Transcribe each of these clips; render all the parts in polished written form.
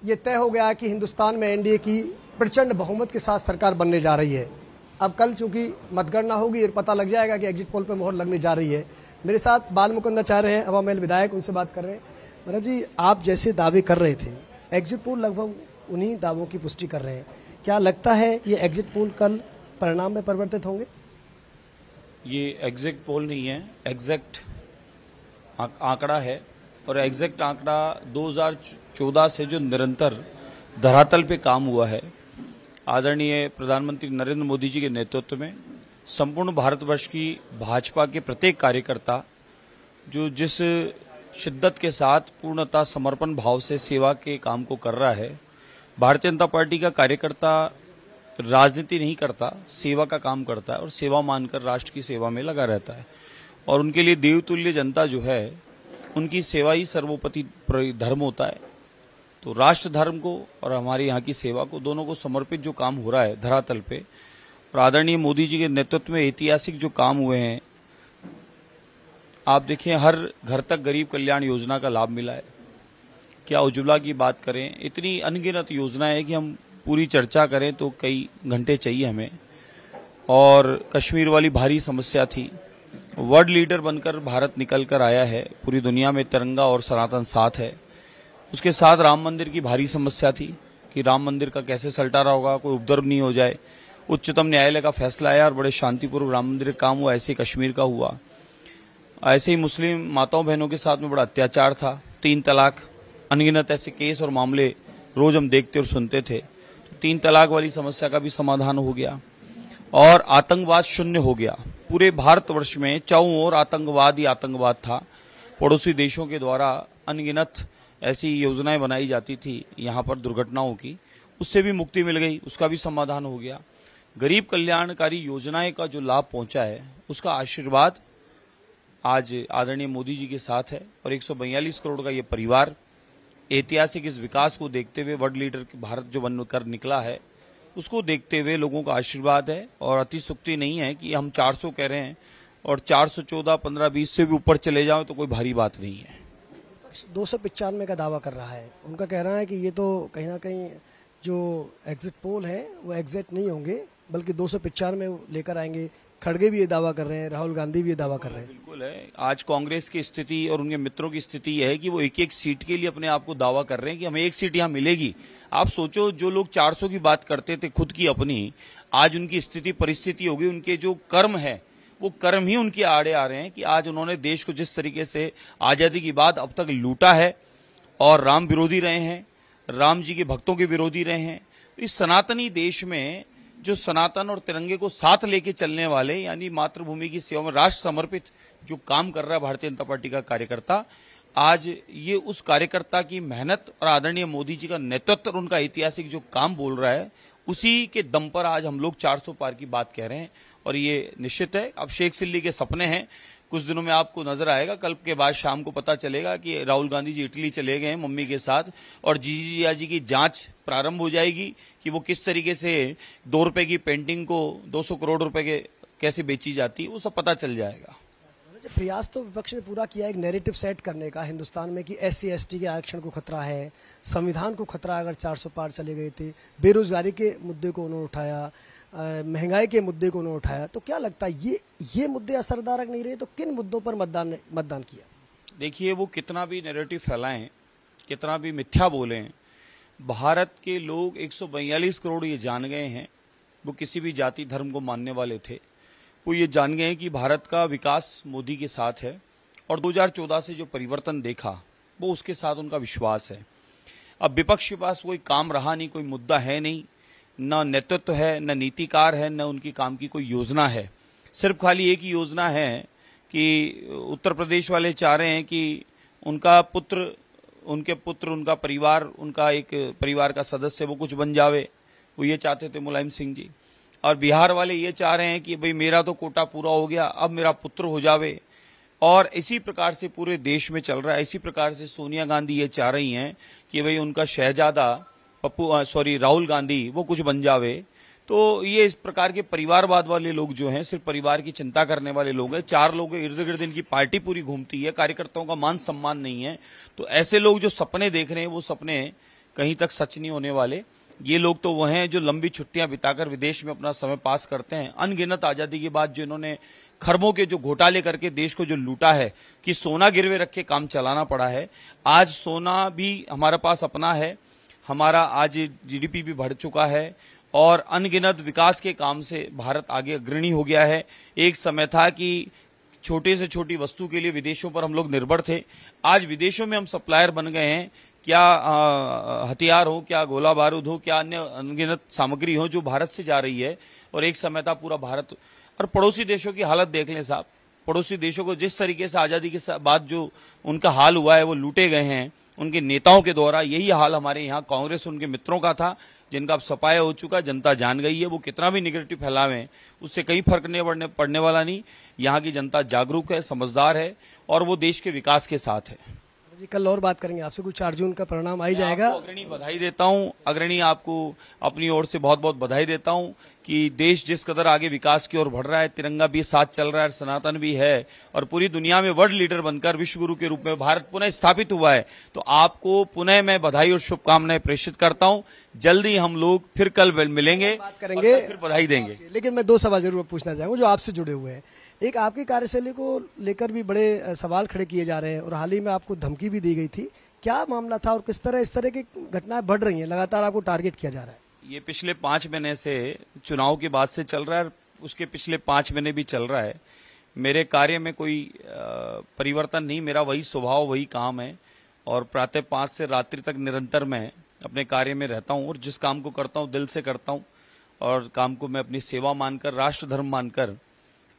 ये तय हो गया कि हिंदुस्तान में एनडीए की प्रचंड बहुमत के साथ सरकार बनने जा रही है। अब कल चूंकि मतगणना होगी, पता लग जाएगा कि एग्जिट पोल पर मोहर लगने जा रही है। मेरे साथ बाल मुकुंदाचार्य हैं, हवा महल विधायक, उनसे बात कर रहे हैं। महाराज जी, आप जैसे दावे कर रहे थे, एग्जिट पोल लगभग उन्हीं दावों की पुष्टि कर रहे हैं। क्या लगता है ये एग्जिट पोल कल परिणाम में परिवर्तित होंगे? ये एग्जैक्ट पोल नहीं है, एग्जैक्ट आंकड़ा है। और एग्जैक्ट आंकड़ा 2014 से जो निरंतर धरातल पे काम हुआ है, आदरणीय प्रधानमंत्री नरेंद्र मोदी जी के नेतृत्व में संपूर्ण भारतवर्ष की भाजपा के प्रत्येक कार्यकर्ता जो जिस शिद्दत के साथ पूर्णतः समर्पण भाव से सेवा के काम को कर रहा है। भारतीय जनता पार्टी का कार्यकर्ता राजनीति नहीं करता, सेवा का काम करता है और सेवा मानकर राष्ट्र की सेवा में लगा रहता है। और उनके लिए देवतुल्य जनता जो है, उनकी सेवा ही सर्वोपरि धर्म होता है। तो राष्ट्र धर्म को और हमारे यहाँ की सेवा को, दोनों को समर्पित जो काम हो रहा है धरातल पे, और आदरणीय मोदी जी के नेतृत्व में ऐतिहासिक जो काम हुए हैं, आप देखें हर घर तक गरीब कल्याण योजना का लाभ मिला है। क्या उज्ज्वला की बात करें, इतनी अनगिनत योजनाएं है कि हम पूरी चर्चा करें तो कई घंटे चाहिए हमें। और कश्मीर वाली भारी समस्या थी, वर्ल्ड लीडर बनकर भारत निकल कर आया है, पूरी दुनिया में तिरंगा और सनातन साथ है। उसके साथ राम मंदिर की भारी समस्या थी कि राम मंदिर का कैसे सल्टारा होगा, कोई उपद्रव नहीं हो जाए। उच्चतम न्यायालय का फैसला आया और बड़े शांतिपूर्वक राम मंदिर का काम हुआ। ऐसे कश्मीर का हुआ। ऐसे ही मुस्लिम माताओं बहनों के साथ में बड़ा अत्याचार था, 3 तलाक, अनगिनत ऐसे केस और मामले रोज हम देखते और सुनते थे। तो 3 तलाक वाली समस्या का भी समाधान हो गया और आतंकवाद शून्य हो गया। पूरे भारतवर्ष में चारों ओर आतंकवाद ही आतंकवाद था। पड़ोसी देशों के द्वारा अनगिनत ऐसी योजनाएं बनाई जाती थी यहाँ पर दुर्घटनाओं की, उससे भी मुक्ति मिल गई, उसका भी समाधान हो गया। गरीब कल्याणकारी योजनाएं का जो लाभ पहुंचा है, उसका आशीर्वाद आज आदरणीय मोदी जी के साथ है। और 142 करोड़ का ये परिवार ऐतिहासिक इस विकास को देखते हुए, वर्ल्ड लीडर भारत जो बनकर निकला है, उसको देखते हुए लोगों का आशीर्वाद है। और अतिशयोक्ति नहीं है कि हम 400 कह रहे हैं और 414, 15, 20 से भी ऊपर चले जाओ तो कोई भारी बात नहीं है। 295 का दावा कर रहा है, उनका कह रहा है कि ये तो कहीं ना कहीं जो एग्जिट पोल है वो एग्जैक्ट नहीं होंगे, बल्कि 295 लेकर आएंगे। खड़गे भी ये दावा कर रहे हैं, राहुल गांधी भी ये दावा कर रहे हैं। बिल्कुल है। आज कांग्रेस की स्थिति और उनके मित्रों की स्थिति यह है कि वो एक एक सीट के लिए अपने आप को दावा कर रहे हैं कि हमें 1 सीट यहाँ मिलेगी। आप सोचो, जो लोग 400 की बात करते थे खुद की अपनी, आज उनकी स्थिति परिस्थिति होगी, उनके जो कर्म है वो कर्म ही उनके आड़े आ रहे हैं कि आज उन्होंने देश को जिस तरीके से आजादी की बाद अब तक लूटा है और राम विरोधी रहे हैं, राम जी के भक्तों के विरोधी रहे हैं। इस सनातनी देश में जो सनातन और तिरंगे को साथ लेके चलने वाले, यानी मातृभूमि की सेवा में राष्ट्र समर्पित जो काम कर रहा है भारतीय जनता पार्टी का कार्यकर्ता, आज ये उस कार्यकर्ता की मेहनत और आदरणीय मोदी जी का नेतृत्व और उनका ऐतिहासिक जो काम बोल रहा है, उसी के दम पर आज हम लोग 400 पार की बात कह रहे हैं। और ये निश्चित है, अब शेख सिल्ली के सपने हैं, कुछ दिनों में आपको नजर आएगा। कल के बाद शाम को पता चलेगा कि राहुल गांधी जी इटली चले गए हैं मम्मी के साथ, और जीजिया जी की जांच प्रारंभ हो जाएगी कि वो किस तरीके से 2 रुपए की पेंटिंग को 200 करोड़ रुपए के कैसे बेची जाती है, वो सब पता चल जाएगा। प्रयास तो विपक्ष ने पूरा किया एक नैरेटिव सेट करने का हिंदुस्तान में कि SC ST के आरक्षण को खतरा है, संविधान को खतरा अगर 400 पार चले गए थे, बेरोजगारी के मुद्दे को उन्होंने उठाया, महंगाई के मुद्दे को उन्होंने उठाया। तो क्या लगता है ये मुद्दे असरदार नहीं रहे, तो किन मुद्दों पर मतदान किया? देखिए, वो कितना भी नैरेटिव फैलाएं, कितना भी मिथ्या बोलें, भारत के लोग 142 करोड़ ये जान गए हैं, वो किसी भी जाति धर्म को मानने वाले थे, वो ये जान गए हैं कि भारत का विकास मोदी के साथ है। और 2014 से जो परिवर्तन देखा, वो उसके साथ उनका विश्वास है। अब विपक्ष के पास कोई काम रहा नहीं, कोई मुद्दा है नहीं, न नेतृत्व है, न नीतिकार है, न उनकी काम की कोई योजना है। सिर्फ खाली एक ही योजना है कि उत्तर प्रदेश वाले चाह रहे हैं कि उनका पुत्र, उनका परिवार, उनका एक परिवार का सदस्य वो कुछ बन जावे, वो ये चाहते थे मुलायम सिंह जी। और बिहार वाले ये चाह रहे हैं कि भाई मेरा तो कोटा पूरा हो गया, अब मेरा पुत्र हो जावे। और इसी प्रकार से पूरे देश में चल रहा है। इसी प्रकार से सोनिया गांधी ये चाह रही हैं कि भाई उनका शहजादा राहुल गांधी वो कुछ बन जावे। तो ये इस प्रकार के परिवारवाद वाले लोग जो हैं, सिर्फ परिवार की चिंता करने वाले लोग हैं। 4 लोग इर्द गिर्द इनकी पार्टी पूरी घूमती है, कार्यकर्ताओं का मान सम्मान नहीं है। तो ऐसे लोग जो सपने देख रहे हैं, वो सपने कहीं तक सच नहीं होने वाले। ये लोग तो वो हैं जो लंबी छुट्टियां बिताकर विदेश में अपना समय पास करते हैं। अनगिनत आजादी के बाद जिन्होंने खरबों के जो घोटाले करके देश को जो लूटा है कि सोना गिरवे रख के काम चलाना पड़ा है, आज सोना भी हमारे पास अपना है, हमारा आज जीडीपी भी बढ़ चुका है और अनगिनत विकास के काम से भारत आगे अग्रणी हो गया है। एक समय था कि छोटे से छोटी वस्तु के लिए विदेशों पर हम लोग निर्भर थे, आज विदेशों में हम सप्लायर बन गए हैं। क्या हथियार हो, क्या गोला बारूद हो, क्या अन्य अनगिनत सामग्री हो जो भारत से जा रही है। और एक समय था पूरा भारत। और पड़ोसी देशों की हालत देख लें साहब, पड़ोसी देशों को जिस तरीके से आजादी के बाद जो उनका हाल हुआ है, वो लूटे गए हैं उनके नेताओं के द्वारा। यही हाल हमारे यहाँ कांग्रेस उनके मित्रों का था, जिनका अब सफाया हो चुका, जनता जान गई है। वो कितना भी निगेटिव फैलावे उससे कहीं फर्क नहीं पड़ने वाला नहीं। यहाँ की जनता जागरूक है, समझदार है और वो देश के विकास के साथ है। जी कल और बात करेंगे आपसे, कुछ 4 जून का परिणाम आ ही जाएगा। अग्रणी बधाई देता हूँ, अग्रणी आपको अपनी ओर से बहुत बहुत बधाई देता हूँ कि देश जिस कदर आगे विकास की ओर बढ़ रहा है, तिरंगा भी साथ चल रहा है, सनातन भी है और पूरी दुनिया में वर्ल्ड लीडर बनकर विश्व गुरु के रूप में भारत पुनः स्थापित हुआ है। तो आपको पुनः मैं बधाई और शुभकामनाएं प्रेषित करता हूँ। जल्दी हम लोग फिर कल मिलेंगे, बात करेंगे, फिर बधाई देंगे। लेकिन मैं 2 सवाल जरूर पूछना चाहूंगा जो आपसे जुड़े हुए हैं। एक, आपकी कार्यशैली को लेकर भी बड़े सवाल खड़े किए जा रहे हैं और हाल ही में आपको धमकी भी दी गई थी। क्या मामला था और किस तरह इस तरह की घटनाएं बढ़ रही हैं, लगातार आपको टारगेट किया जा रहा है? ये पिछले 5 महीने से चुनाव के बाद से चल रहा है, उसके पिछले 5 महीने भी चल रहा है। मेरे कार्य में कोई परिवर्तन नहीं, मेरा वही स्वभाव, वही काम है और प्रातः 5 से रात्रि तक निरंतर मैं अपने कार्य में रहता हूँ और जिस काम को करता हूँ दिल से करता हूँ और काम को मैं अपनी सेवा मानकर, राष्ट्र धर्म मानकर,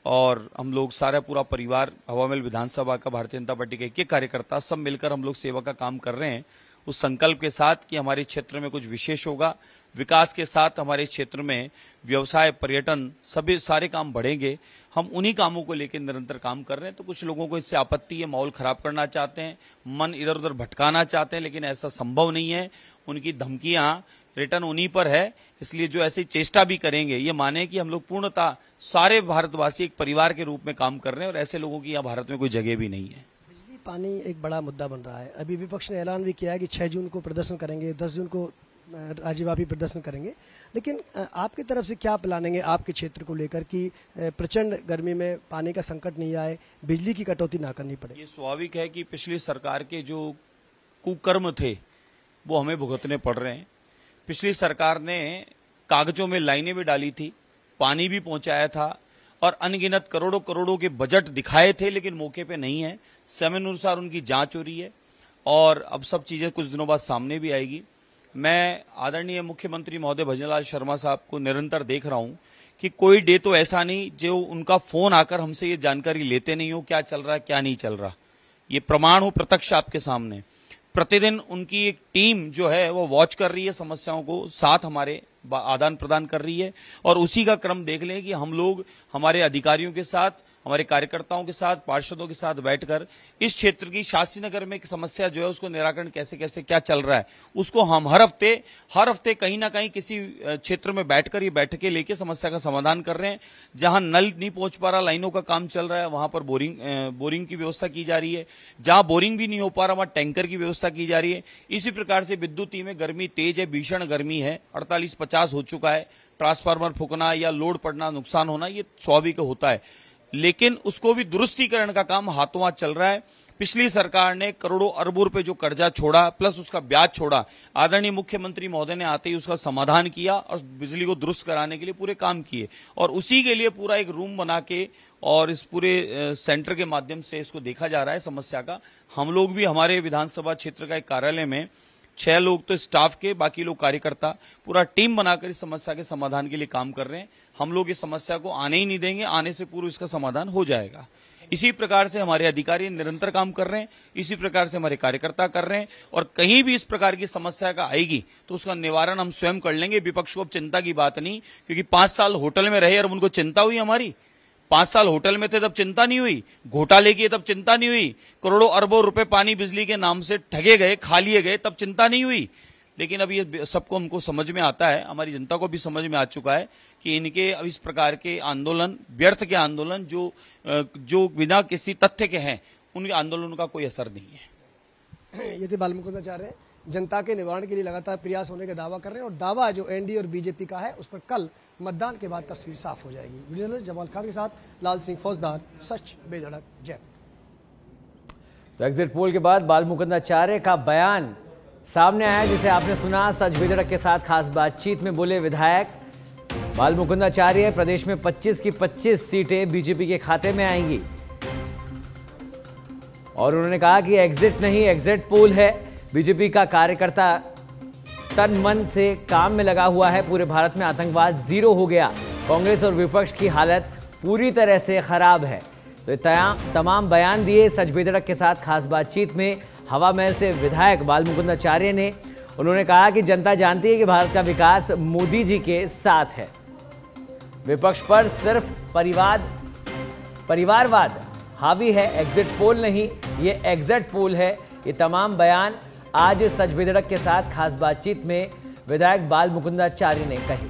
और हम लोग सारा पूरा परिवार हवा महल विधानसभा का भारतीय जनता पार्टी के एक कार्यकर्ता सब मिलकर हम लोग सेवा का काम कर रहे हैं, उस संकल्प के साथ कि हमारे क्षेत्र में कुछ विशेष होगा, विकास के साथ हमारे क्षेत्र में व्यवसाय, पर्यटन, सभी सारे काम बढ़ेंगे। हम उन्हीं कामों को लेकर निरंतर काम कर रहे हैं। तो कुछ लोगों को इससे आपत्ति है, माहौल खराब करना चाहते हैं, मन इधर उधर भटकाना चाहते हैं, लेकिन ऐसा संभव नहीं है। उनकी धमकियां रिटर्न उन्हीं पर है, इसलिए जो ऐसी चेष्टा भी करेंगे ये माने कि हम लोग पूर्णतः सारे भारतवासी एक परिवार के रूप में काम कर रहे हैं और ऐसे लोगों की यहाँ भारत में कोई जगह भी नहीं है। बिजली पानी एक बड़ा मुद्दा बन रहा है। अभी विपक्ष ने ऐलान भी किया है कि 6 जून को प्रदर्शन करेंगे, 10 जून को राज्यव्यापी प्रदर्शन करेंगे, लेकिन आपकी तरफ से क्या प्लानिंग है आपके क्षेत्र को लेकर कि प्रचंड गर्मी में पानी का संकट नहीं आए, बिजली की कटौती ना करनी पड़े? ये स्वाभाविक है कि पिछली सरकार के जो कुकर्म थे वो हमें भुगतने पड़ रहे हैं। पिछली सरकार ने कागजों में लाइनें भी डाली थी, पानी भी पहुंचाया था और अनगिनत करोड़ों करोड़ों के बजट दिखाए थे, लेकिन मौके पे नहीं है। समय अनुसार उनकी जांच हो रही है और अब सब चीजें कुछ दिनों बाद सामने भी आएगी। मैं आदरणीय मुख्यमंत्री महोदय भजनलाल शर्मा साहब को निरंतर देख रहा हूं कि कोई डे तो ऐसा नहीं जो उनका फोन आकर हमसे ये जानकारी लेते नहीं हो क्या चल रहा है, क्या नहीं चल रहा। ये प्रमाण हो प्रत्यक्ष आपके सामने। प्रतिदिन उनकी एक टीम जो है वो वॉच कर रही है, समस्याओं को साथ हमारे आदान प्रदान कर रही है और उसी का क्रम देख लें कि हम लोग हमारे अधिकारियों के साथ, हमारे कार्यकर्ताओं के साथ, पार्षदों के साथ बैठकर इस क्षेत्र की शास्त्री नगर में एक समस्या जो है उसको निराकरण कैसे कैसे क्या चल रहा है उसको हम हर हफ्ते कहीं ना कहीं किसी क्षेत्र में बैठकर ये बैठकें लेके समस्या का समाधान कर रहे हैं। जहां नल नहीं पहुंच पा रहा, लाइनों का काम चल रहा है, वहां पर बोरिंग की व्यवस्था की जा रही है। जहां बोरिंग भी नहीं हो पा रहा वहां टैंकर की व्यवस्था की जा रही है। इसी प्रकार से विद्युत में गर्मी तेज है, भीषण गर्मी है, 48-50 हो चुका है। ट्रांसफार्मर फूकना या लोड पड़ना, नुकसान होना ये स्वाभाविक होता है, लेकिन उसको भी दुरुस्तीकरण का काम हाथों हाथ चल रहा है। पिछली सरकार ने करोड़ों अरबों रुपए जो कर्जा छोड़ा प्लस उसका ब्याज छोड़ा, आदरणीय मुख्यमंत्री महोदय ने आते ही उसका समाधान किया और बिजली को दुरुस्त कराने के लिए पूरे काम किए और उसी के लिए पूरा एक रूम बना के और इस पूरे सेंटर के माध्यम से इसको देखा जा रहा है समस्या का। हम लोग भी हमारे विधानसभा क्षेत्र का एक कार्यालय में 6 लोग तो स्टाफ के, बाकी लोग कार्यकर्ता, पूरा टीम बनाकर इस समस्या के समाधान के लिए काम कर रहे हैं। हम लोग इस समस्या को आने ही नहीं देंगे, आने से पूर्व इसका समाधान हो जाएगा। इसी प्रकार से हमारे अधिकारी निरंतर काम कर रहे हैं, इसी प्रकार से हमारे कार्यकर्ता कर रहे हैं और कहीं भी इस प्रकार की समस्या का आएगी तो उसका निवारण हम स्वयं कर लेंगे। विपक्ष को अब चिंता की बात नहीं, क्योंकि 5 साल होटल में रहे और उनको चिंता हुई हमारी। 5 साल होटल में थे तब चिंता नहीं हुई, घोटाले किए तब चिंता नहीं हुई, करोड़ों अरबों रुपए पानी बिजली के नाम से ठगे गए, खा लिए गए तब चिंता नहीं हुई। लेकिन अब ये सबको हमको समझ में आता है, हमारी जनता को भी समझ में आ चुका है कि इनके अब इस प्रकार के आंदोलन, व्यर्थ के आंदोलन जो बिना किसी तथ्य के हैं, उनके आंदोलन का कोई असर नहीं है। ये थे बाल मुकुंदाचार्य, जनता के निवारण के लिए लगातार प्रयास होने का दावा कर रहे हैं और दावा जो एनडीए और बीजेपी का है उस पर कल मतदान के बाद तस्वीर साफ हो जाएगी। वीडियो जर्नलिस्ट जमाल खान के साथ लाल सिंह फौजदार, सच बेधड़क, जयपुर। तो एग्जिट पोल के बाद बालमुकुंद आचार्य का बयान सामने आया, जिसे आपने सुना। सच बेधड़क के साथ खास बातचीत में बोले विधायक बालमुकुंद आचार्य, प्रदेश में 25 की 25 सीटें बीजेपी के खाते में आएंगी और उन्होंने कहा कि एग्जिट नहीं एग्जिट पोल है। बीजेपी का कार्यकर्ता तन मन से काम में लगा हुआ है। पूरे भारत में आतंकवाद जीरो हो गया। कांग्रेस और विपक्ष की हालत पूरी तरह से खराब है। तो तमाम बयान दिए सच बेधड़क के साथ खास बातचीत में हवा महल से विधायक बालमुकुंद आचार्य ने। उन्होंने कहा कि जनता जानती है कि भारत का विकास मोदी जी के साथ है। विपक्ष पर सिर्फ परिवारवाद हावी है, एग्जिट पोल नहीं, ये एग्जिट पोल है। ये तमाम बयान आज सच बेधड़क के साथ खास बातचीत में विधायक बालमुकुंद आचार्य ने कही।